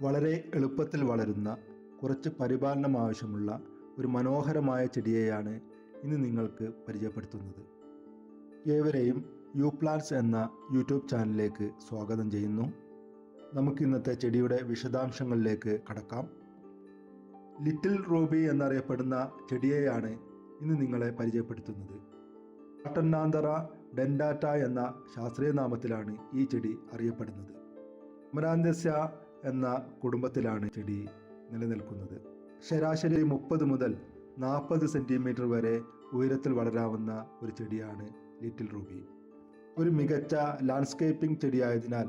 വളരെ എളുപ്പത്തിൽ വളരുന്ന കുറച്ച് പരിപാലനം ആവശ്യമുള്ള ഒരു മനോഹരമായ ചെടിയെയാണ് ഇന്ന് നിങ്ങൾക്ക് പരിചയപ്പെടുത്തുന്നത്. ഏവരെയും യു പ്ലാന്റ്സ് എന്ന യൂട്യൂബ് ചാനലിലേക്ക് സ്വാഗതം ചെയ്യുന്നു. നമുക്ക് ഇന്നത്തെ ചെടിയുടെ വിശദാംശങ്ങളിലേക്ക് കടക്കാം. ലിറ്റിൽ റൂബി എന്നറിയപ്പെടുന്ന ചെടിയെയാണ് ഇന്ന് നിങ്ങളെ പരിചയപ്പെടുത്തുന്നത്. കാട്ടന്നാന്തറ ഡെൻഡാറ്റ എന്ന ശാസ്ത്രീയ നാമത്തിലാണ് ഈ ചെടി അറിയപ്പെടുന്നത്. അമരാന്തസ്യ എന്ന കുടുംബത്തിലാണ് ചെടി നിലനിൽക്കുന്നത്. ശരാശരി 30 മുതൽ 40 സെൻറ്റിമീറ്റർ വരെ ഉയരത്തിൽ വളരാവുന്ന ഒരു ചെടിയാണ് ലിറ്റിൽ റൂബി. ഒരു മികച്ച ലാൻഡ്സ്കേപ്പിംഗ് ചെടിയായതിനാൽ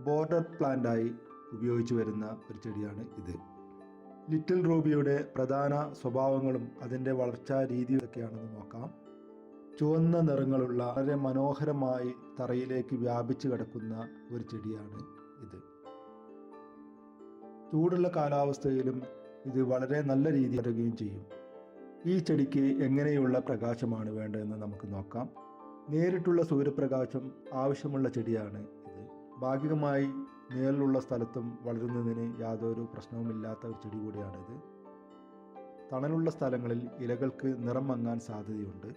ബോർഡർ പ്ലാന്റായി ഉപയോഗിച്ചു വരുന്ന ഒരു ചെടിയാണ് ഇത്. ലിറ്റിൽ റൂബിയുടെ പ്രധാന സ്വഭാവങ്ങളും അതിൻ്റെ വളർച്ചാ രീതിയൊക്കെയാണെന്ന് നോക്കാം. ചുവന്ന നിറങ്ങളുള്ള വളരെ മനോഹരമായി തറയിലേക്ക് വ്യാപിച്ചു കിടക്കുന്ന ഒരു ചെടിയാണ് ഇത്. ചൂടുള്ള കാലാവസ്ഥയിലും ഇത് വളരെ നല്ല രീതിയിൽ വളരുകയും ചെയ്യും. ഈ ചെടിക്ക് എങ്ങനെയുള്ള പ്രകാശമാണ് വേണ്ടതെന്ന് നമുക്ക് നോക്കാം. നേരിട്ടുള്ള സൂര്യപ്രകാശം ആവശ്യമുള്ള ചെടിയാണ് ഇത്. ഭാഗികമായി നിഴലുള്ള സ്ഥലത്തും വളരുന്നതിന് യാതൊരു പ്രശ്നവുമില്ലാത്ത ഒരു ചെടി കൂടിയാണിത്. തണലുള്ള സ്ഥലങ്ങളിൽ ഇലകൾക്ക് നിറം മങ്ങാൻ സാധ്യതയുണ്ട്.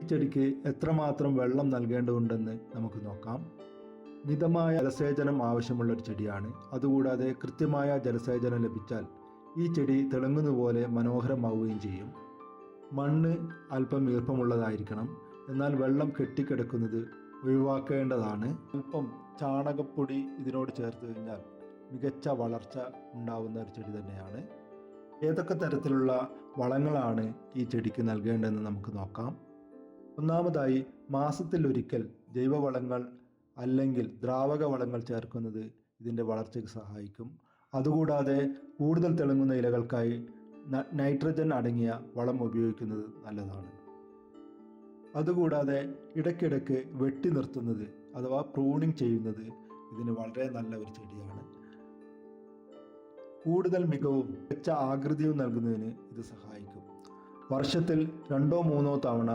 ഈ ചെടിക്ക് എത്രമാത്രം വെള്ളം നൽകേണ്ടതുണ്ടെന്ന് നമുക്ക് നോക്കാം. മിതമായ ജലസേചനം ആവശ്യമുള്ള ഒരു ചെടിയാണ്. അതുകൂടാതെ കൃത്യമായ ജലസേചനം ലഭിച്ചാൽ ഈ ചെടി തിളങ്ങുന്ന പോലെ മനോഹരമാവുകയും ചെയ്യും. മണ്ണ് അല്പം ഈർപ്പമുള്ളതായിരിക്കണം. എന്നാൽ വെള്ളം കെട്ടിക്കിടക്കുന്നത് ഒഴിവാക്കേണ്ടതാണ്. അല്പം ചാണകപ്പൊടി ഇതിനോട് ചേർത്ത് കഴിഞ്ഞാൽ മികച്ച വളർച്ച ഉണ്ടാവുന്ന ഒരു ചെടി തന്നെയാണ്. ഏതൊക്കെ തരത്തിലുള്ള വളങ്ങളാണ് ഈ ചെടിക്ക് നൽകേണ്ടതെന്ന് നമുക്ക് നോക്കാം. ഒന്നാമതായി, മാസത്തിലൊരിക്കൽ ജൈവവളങ്ങൾ അല്ലെങ്കിൽ ദ്രാവക വളങ്ങൾ ചേർക്കുന്നത് ഇതിൻ്റെ വളർച്ചയ്ക്ക് സഹായിക്കും. അതുകൂടാതെ കൂടുതൽ തിളങ്ങുന്ന ഇലകൾക്കായി നൈട്രജൻ അടങ്ങിയ വളം ഉപയോഗിക്കുന്നത് നല്ലതാണ്. അതുകൂടാതെ ഇടയ്ക്കിടയ്ക്ക് വെട്ടി നിർത്തുന്നത് അഥവാ പ്രൂണിങ് ചെയ്യുന്നത് ഇതിന് വളരെ നല്ല ഒരു ചെടിയാണ്. കൂടുതൽ മികവും മികച്ച ആകൃതിയും നൽകുന്നതിന് ഇത് സഹായിക്കും. വർഷത്തിൽ 2-3 തവണ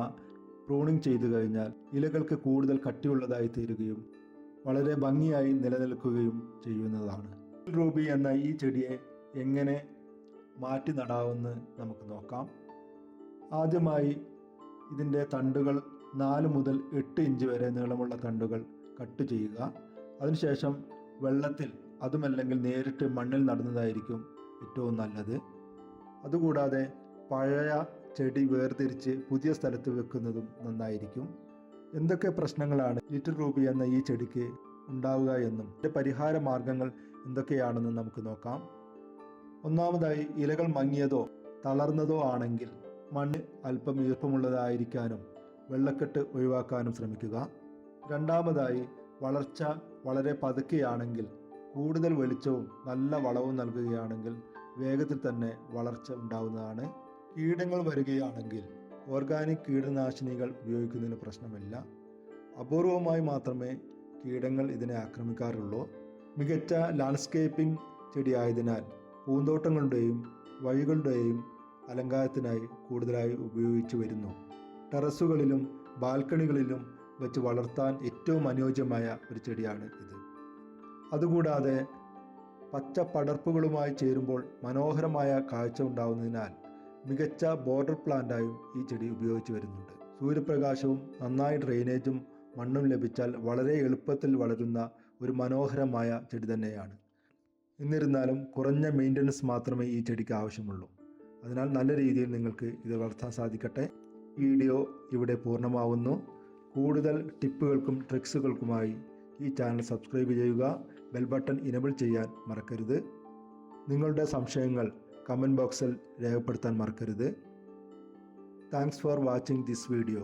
പ്രൂണിങ് ചെയ്തു കഴിഞ്ഞാൽ ഇലകൾക്ക് കൂടുതൽ കട്ടിയുള്ളതായി തീരുകയും വളരെ ഭംഗിയായി നിലനിൽക്കുകയും ചെയ്യുന്നതാണ്. റൂബി എന്ന ഈ ചെടിയെ എങ്ങനെ മാറ്റി നടാമെന്ന് നമുക്ക് നോക്കാം. ആദ്യമായി ഇതിൻ്റെ തണ്ടുകൾ 4 മുതൽ 8 ഇഞ്ച് വരെ നീളമുള്ള തണ്ടുകൾ കട്ട് ചെയ്യുക. അതിനുശേഷം വെള്ളത്തിൽ അതുമല്ലെങ്കിൽ നേരിട്ട് മണ്ണിൽ നടുന്നതായിരിക്കും ഏറ്റവും നല്ലത്. അതുകൂടാതെ പഴയ ചെടി വേർതിരിച്ച് പുതിയ സ്ഥലത്ത് വെക്കുന്നതും നന്നായിരിക്കും. എന്തൊക്കെ പ്രശ്നങ്ങളാണ് ലിറ്റിൽ റൂബി എന്ന ഈ ചെടിക്ക് ഉണ്ടാവുക എന്നും ഇതിൻ്റെ പരിഹാര മാർഗങ്ങൾ എന്തൊക്കെയാണെന്നും നമുക്ക് നോക്കാം. ഒന്നാമതായി, ഇലകൾ മങ്ങിയതോ തളർന്നതോ ആണെങ്കിൽ മണ്ണ് അല്പം ഈർപ്പമുള്ളതായിരിക്കാനും വെള്ളക്കെട്ട് ഒഴിവാക്കാനും ശ്രമിക്കുക. രണ്ടാമതായി, വളർച്ച വളരെ പതുക്കെയാണെങ്കിൽ കൂടുതൽ വെളിച്ചവും നല്ല വളവും നൽകുകയാണെങ്കിൽ വേഗത്തിൽ തന്നെ വളർച്ച ഉണ്ടാവുന്നതാണ്. കീടങ്ങൾ വരികയാണെങ്കിൽ ഓർഗാനിക് കീടനാശിനികൾ ഉപയോഗിക്കുന്നതിന് പ്രശ്നമില്ല. അപൂർവമായി മാത്രമേ കീടങ്ങൾ ഇതിനെ ആക്രമിക്കാറുള്ളൂ. മികച്ച ലാൻഡ്സ്കേപ്പിംഗ് ചെടിയായതിനാൽ പൂന്തോട്ടങ്ങളുടെയും വഴികളുടെയും അലങ്കാരത്തിനായി കൂടുതലായി ഉപയോഗിച്ചു വരുന്നു. ടെറസുകളിലും ബാൽക്കണികളിലും വെച്ച് വളർത്താൻ ഏറ്റവും അനുയോജ്യമായ ഒരു ചെടിയാണ് ഇത്. അതുകൂടാതെ പച്ച പടർപ്പുകളുമായി ചേരുമ്പോൾ മനോഹരമായ കാഴ്ച ഉണ്ടാവുന്നതിനാൽ മികച്ച ബോർഡർ പ്ലാന്റായും ഈ ചെടി ഉപയോഗിച്ചു വരുന്നുണ്ട്. സൂര്യപ്രകാശവും നന്നായി ഡ്രെയിനേജും മണ്ണും ലഭിച്ചാൽ വളരെ എളുപ്പത്തിൽ വളരുന്ന ഒരു മനോഹരമായ ചെടി തന്നെയാണ്. എന്നിരുന്നാലും കുറഞ്ഞ മെയിൻ്റനൻസ് മാത്രമേ ഈ ചെടിക്ക് ആവശ്യമുള്ളൂ. അതിനാൽ നല്ല രീതിയിൽ നിങ്ങൾക്ക് ഇത് വളർത്താൻ സാധിക്കട്ടെ. വീഡിയോ ഇവിടെ പൂർണ്ണമാവുന്നു. കൂടുതൽ ടിപ്പുകൾക്കും ട്രിക്സുകൾക്കുമായി ഈ ചാനൽ സബ്സ്ക്രൈബ് ചെയ്യുക. ബെൽ ബട്ടൺ ഇനേബിൾ ചെയ്യാൻ മറക്കരുത്. നിങ്ങളുടെ സംശയങ്ങൾ കമൻറ്റ് ബോക്സിൽ രേഖപ്പെടുത്താൻ മറക്കരുത്. Thanks for watching this video.